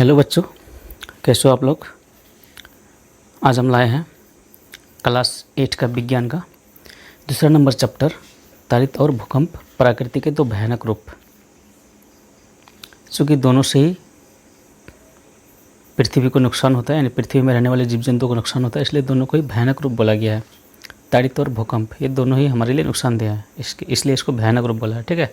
Hello बच्चों, कैसे हो आप लोग। आज हम लाए हैं क्लास 8 का विज्ञान का दूसरा नंबर चैप्टर तारित और भूकंप प्रकृति के दो भयानक रूप। चूँकि दोनों से ही पृथ्वी को नुकसान होता है, यानी पृथ्वी में रहने वाले जीव जंतुओं को नुकसान होता है, इसलिए दोनों को ही भयानक रूप बोला गया है। तारित और भूकंप ये दोनों ही हमारे लिए नुकसानदेह है, इसलिए इसको भयानक रूप बोला है। ठीक है,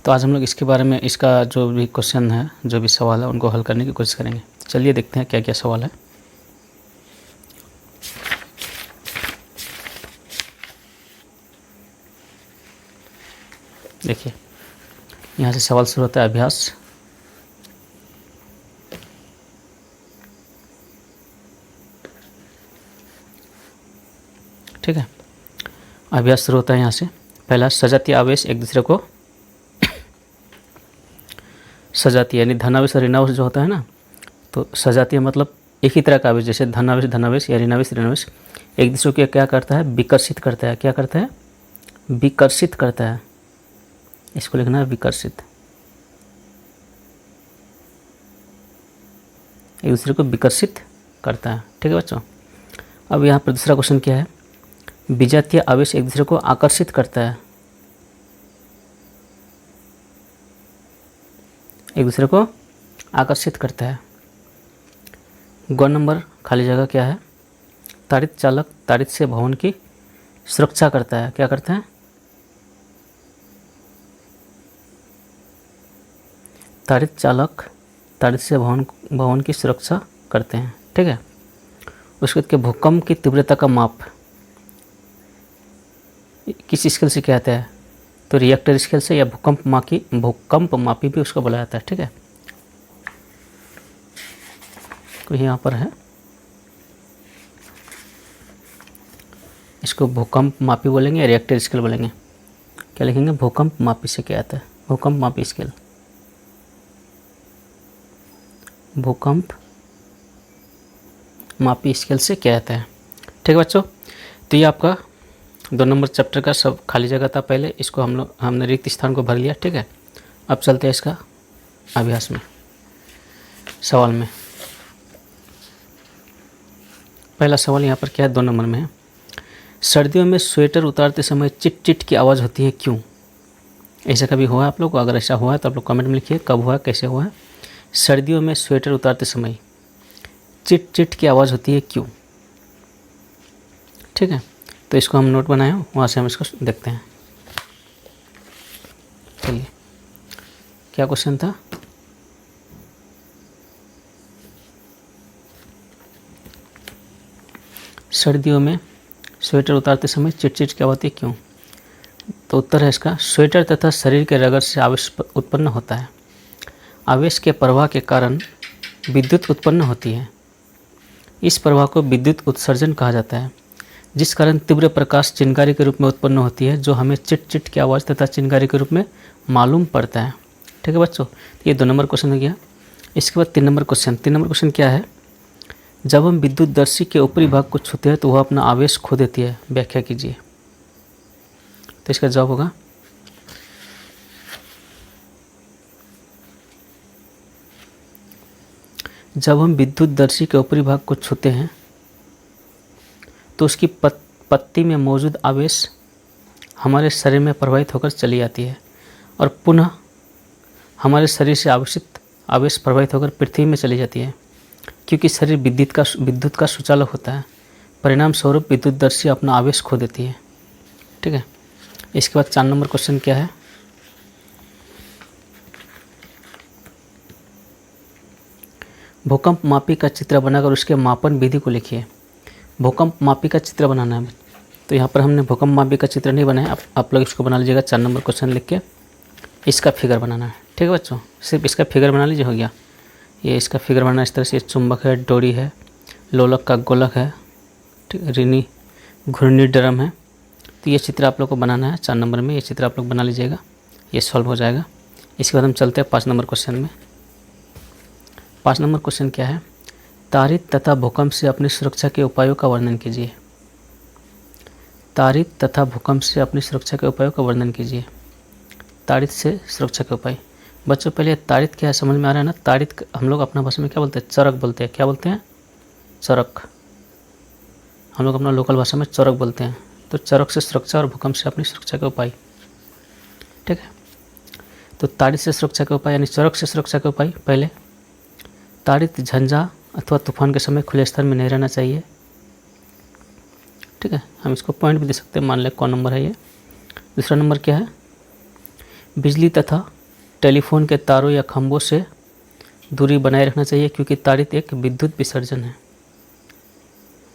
तो आज हम लोग इसके बारे में, इसका जो भी क्वेश्चन है, जो भी सवाल है, उनको हल करने की कोशिश करेंगे। चलिए देखते हैं क्या क्या सवाल है। देखिए, यहाँ से सवाल शुरू होता है अभ्यास। ठीक है, अभ्यास शुरू होता है यहाँ से। पहला, सजातीय आवेश एक दूसरे को सजातीय, यानी धनावेश और ऋणावेश जो होता है ना, तो सजातीय मतलब एक ही तरह का आवेश, जैसे धनावेश या ऋणावेश एक दूसरे को क्या करता है, विकर्षित करता है। क्या करता है? विकर्षित करता है। इसको लिखना है विकर्षित। एक दूसरे को विकर्षित करता है। ठीक है बच्चों, अब यहाँ पर दूसरा क्वेश्चन क्या है, विजातीय आवेश एक दूसरे को आकर्षित करता है। एक दूसरे को आकर्षित करता है। गौ नंबर खाली जगह क्या है, तारित चालक तारित से भवन की सुरक्षा करता है। क्या करता है? तारित चालक तारित से भवन की सुरक्षा करते हैं। ठीक है, उसके बाद भूकंप की तीव्रता का माप किस स्केल से किया जाता है, तो रिएक्टर स्केल से, या भूकंप मापी भी उसको बोला जाता है। ठीक है, तो यहाँ पर है, इसको भूकंप मापी बोलेंगे या रिएक्टर स्केल बोलेंगे। क्या लिखेंगे? भूकंप मापी से क्या आता है, भूकंप मापी स्केल, भूकंप मापी स्केल से क्या आता है। ठीक है बच्चों, तो ये आपका 2 नंबर चैप्टर का सब खाली जगह था पहले, इसको हमने रिक्त स्थान को भर लिया। ठीक है, अब चलते हैं इसका अभ्यास में, सवाल में। पहला सवाल यहाँ पर क्या है, 2 नंबर में है, सर्दियों में स्वेटर उतारते समय चिट चिट की आवाज़ होती है, क्यों? ऐसा कभी हुआ है आप लोग को? अगर ऐसा हुआ है तो आप लोग कमेंट में लिखिए, कब हुआ, कैसे हुआ है। सर्दियों में स्वेटर उतारते समय चिट चिट की आवाज़ होती है, क्यों? ठीक है, तो इसको हम नोट बनाए, वहाँ से हम इसको देखते हैं। चलिए, क्या क्वेश्चन था? सर्दियों में स्वेटर उतारते समय चिटचिट क्या होती है, क्यों? तो उत्तर है इसका, स्वेटर तथा शरीर के रगड़ से आवेश उत्पन्न होता है। आवेश के प्रवाह के कारण विद्युत उत्पन्न होती है। इस प्रवाह को विद्युत उत्सर्जन कहा जाता है, जिस कारण तीव्र प्रकाश चिंगारी के रूप में उत्पन्न होती है, जो हमें चिट चिट की आवाज़ तथा चिंगारी के रूप में मालूम पड़ता है। ठीक है बच्चों, ये 2 नंबर क्वेश्चन हो गया। इसके बाद 3 नंबर क्वेश्चन क्या है, जब हम विद्युतदर्शी के ऊपरी भाग को छूते हैं तो वह अपना आवेश खो देती है, व्याख्या कीजिए। तो इसका जवाब होगा, जब हम विद्युतदर्शी के ऊपरी भाग को छूते हैं तो उसकी पत्ती में मौजूद आवेश हमारे शरीर में प्रवाहित होकर चली जाती है और पुनः हमारे शरीर से आवेशित आवेश प्रवाहित होकर पृथ्वी में चली जाती है, क्योंकि शरीर विद्युत का सुचालक होता है। परिणाम स्वरूप विद्युतदर्शी अपना आवेश खो देती है। ठीक है, इसके बाद 4 नंबर क्वेश्चन क्या है, भूकंप मापी का चित्र बनाकर उसके मापन विधि को लिखिए। भूकंप मापी का चित्र बनाना है, तो यहाँ पर हमने भूकंप मापी का चित्र नहीं बनाया, आप लोग इसको बना लीजिएगा। 4 नंबर क्वेश्चन लिख के इसका फिगर बनाना है। ठीक है बच्चों, सिर्फ इसका फिगर बना लीजिए, हो गया। ये इसका फिगर बनाना इस तरह से, चुंबक है, डोरी है, लोलक का गोलक है, ठीक, ऋणी घूर्णी ड्रम है। तो ये चित्र आप लोग को बनाना है 4 नंबर में, ये चित्र आप लोग बना लीजिएगा, ये सॉल्व हो जाएगा। इसके बाद हम चलते हैं 5 नंबर क्वेश्चन में। 5 नंबर क्वेश्चन क्या है, तारित तथा भूकंप से अपनी सुरक्षा के उपायों का वर्णन कीजिए। तारित तथा भूकंप से अपनी सुरक्षा के उपायों का वर्णन कीजिए। तारित से सुरक्षा के उपाय, बच्चों पहले ताड़ित क्या है समझ में आ रहा है ना। ताड़ित हम लोग अपना भाषा में क्या बोलते हैं, चरक बोलते हैं। क्या बोलते हैं, चरक। हम लोग अपना लोकल भाषा में चरक बोलते हैं। तो चरक से सुरक्षा और भूकंप से अपनी सुरक्षा के उपाय, ठीक है। तो ताड़ित से सुरक्षा के उपाय यानी चरक से सुरक्षा के उपाय, पहले ताड़ित झंझा अथवा तूफान के समय खुले स्थान में नहीं रहना चाहिए, ठीक है। हम इसको पॉइंट भी दे सकते हैं, मान लें कौन नंबर है ये। दूसरा नंबर क्या है, बिजली तथा टेलीफोन के तारों या खंभों से दूरी बनाए रखना चाहिए क्योंकि ताड़ित एक विद्युत विसर्जन है।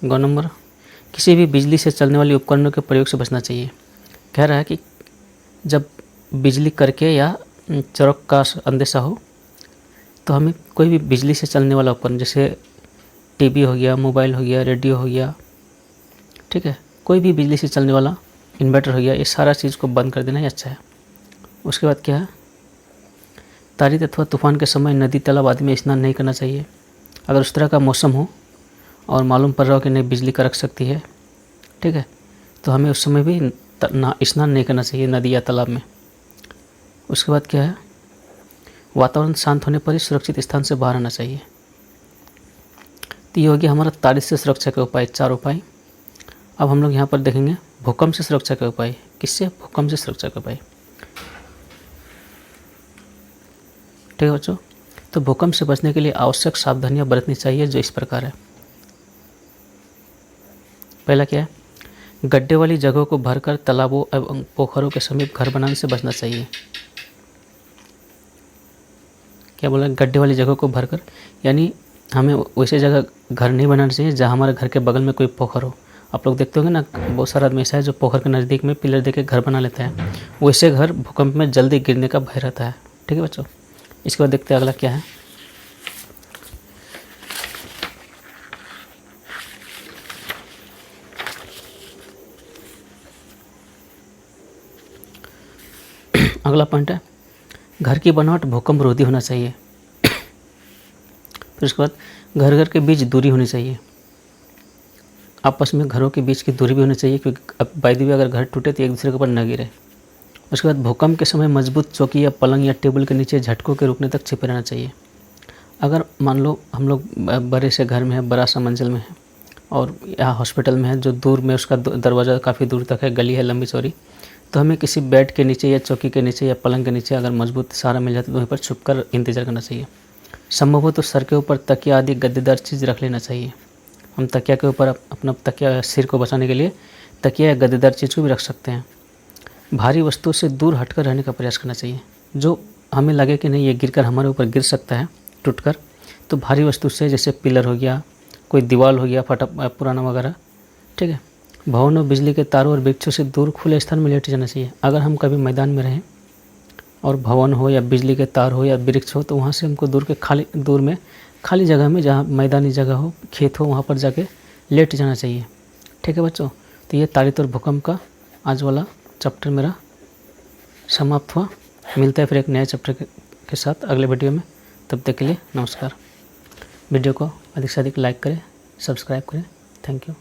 गौ नंबर, किसी भी बिजली से चलने वाली उपकरणों के प्रयोग से बचना चाहिए। कह रहा है कि जब बिजली करके या चरक का अंदेशा हो तो हमें कोई भी बिजली से चलने वाला उपकरण जैसे टीवी हो गया, मोबाइल हो गया, रेडियो हो गया, ठीक है, कोई भी बिजली से चलने वाला इन्वर्टर हो गया, ये सारा चीज़ को बंद कर देना ही अच्छा है। उसके बाद क्या है, ताड़ित अथवा तूफान के समय नदी तालाब आदि में स्नान नहीं करना चाहिए। अगर उस तरह का मौसम हो और मालूम पड़ रहा हो कि नहीं बिजली कड़क सकती है, ठीक है, तो हमें उस समय भी स्नान नहीं करना चाहिए नदी या तालाब में। उसके बाद क्या है, वातावरण शांत होने पर ही सुरक्षित स्थान से बाहर आना चाहिए। तो ये हो गया हमारा ताड़ित से सुरक्षा के उपाय, 4 उपाय। अब हम लोग यहाँ पर देखेंगे भूकंप से सुरक्षा के उपाय। किससे, भूकंप से सुरक्षा के उपाय, ठीक है बच्चों। तो भूकंप से बचने के लिए आवश्यक सावधानियां बरतनी चाहिए जो इस प्रकार है। पहला क्या है, गड्ढे वाली जगहों को भरकर तालाबों एवं पोखरों के समीप घर बनाने से बचना चाहिए। क्या बोला, गड्ढे वाली जगह को भरकर, यानी हमें वैसे जगह घर नहीं बनाना चाहिए जहाँ हमारे घर के बगल में कोई पोखर हो। आप लोग देखते होंगे ना, बहुत सारा आदमी ऐसा है जो पोखर के नज़दीक में पिलर देके घर बना लेता है। वैसे घर भूकंप में जल्दी गिरने का भय रहता है, ठीक है बच्चों। इसके बाद देखते हैं अगला क्या है, अगला पॉइंट है घर की बनावट भूकंप रोधी होना चाहिए। फिर उसके बाद घर घर के बीच दूरी होनी चाहिए, आपस में घरों के बीच की दूरी भी होनी चाहिए क्योंकि अब बाय द वे अगर घर टूटे तो एक दूसरे के ऊपर न गिरे। उसके बाद भूकंप के समय मजबूत चौकी या पलंग या टेबल के नीचे झटकों के रुकने तक छिपे रहना चाहिए। अगर मान लो हम लोग बड़े से घर में है, बड़ा सा मंजिल में है और यहाँ हॉस्पिटल में है जो दूर में उसका दरवाज़ा काफ़ी दूर तक है, गली है लंबी चौड़ी, तो हमें किसी बेड के नीचे या चौकी के नीचे या पलंग के नीचे अगर मजबूत सहारा मिल जाता है तो वहीं पर छुप कर इंतज़ार करना चाहिए। संभव हो तो सर के ऊपर तकिया आदि गद्देदार चीज़ रख लेना चाहिए। हम तकिया के ऊपर अपना तकिया सिर को बचाने के लिए तकिया या गद्देदार चीज़ को भी रख सकते हैं। भारी वस्तुओं से दूर हटकर रहने का प्रयास करना चाहिए। जो हमें लगे कि नहीं ये गिरकर हमारे ऊपर गिर सकता है टूटकर, तो भारी वस्तु से जैसे पिलर हो गया, कोई दीवार हो गया फटा पुराना वगैरह, ठीक है, भवनों, बिजली के तारों और वृक्षों से दूर खुले स्थान में लेट जाना चाहिए। अगर हम कभी मैदान में रहें और भवन हो या बिजली के तार हो या वृक्ष हो तो वहाँ से हमको दूर में खाली जगह में, जहाँ मैदानी जगह हो, खेत हो, वहाँ पर जाके लेट जाना चाहिए, ठीक है बच्चों। तो ये ताड़ित और भूकंप का आज वाला चैप्टर मेरा समाप्त हुआ। मिलता है फिर एक नए चैप्टर के साथ अगले वीडियो में। तब तक के लिए नमस्कार। वीडियो को अधिक से अधिक लाइक करें, सब्सक्राइब करें। Thank you.